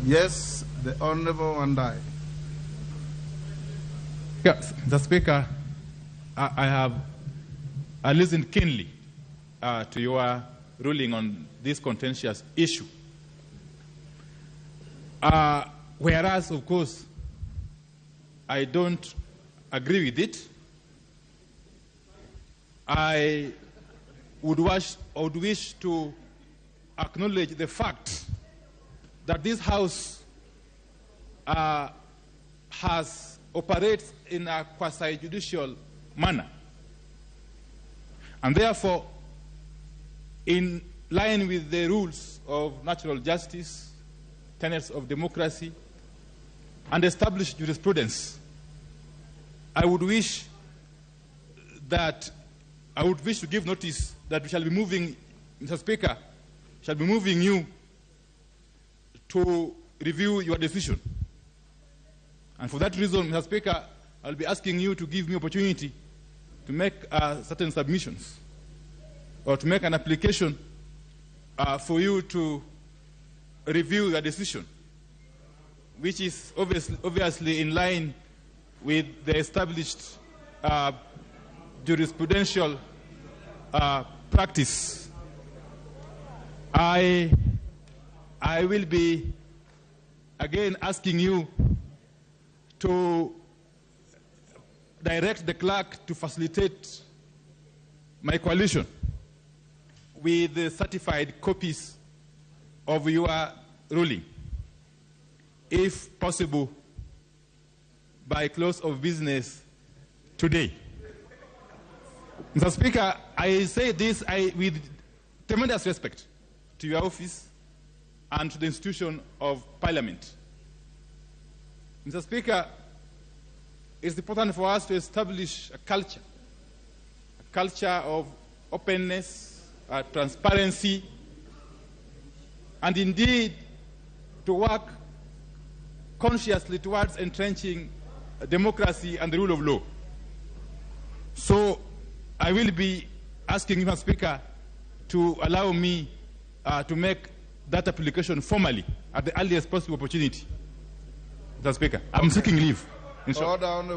Yes, the Honorable Wandayi. Yes, the Speaker, I listened keenly to your ruling on this contentious issue. Whereas, of course, I don't agree with it, I would wish to acknowledge the fact that this House operates in a quasi-judicial manner. And therefore, in line with the rules of natural justice, tenets of democracy, and established jurisprudence, I would wish to give notice that we shall be moving, Mr. Speaker, shall be moving you to review your decision. And for that reason, Mr. Speaker, I'll be asking you to give me opportunity to make certain submissions or to make an application for you to review your decision, which is obviously in line with the established jurisprudential practice. I will be again asking you to direct the clerk to facilitate my coalition with the certified copies of your ruling, if possible, by close of business today. Mr. Speaker, I say this with tremendous respect to your office and to the institution of Parliament. Mr. Speaker, it's important for us to establish a culture of openness, transparency, and indeed to work consciously towards entrenching democracy and the rule of law. So I will be asking you, Mr. Speaker, to allow me to make that application formally at the earliest possible opportunity. Mr. Speaker, I'm seeking leave. Order on the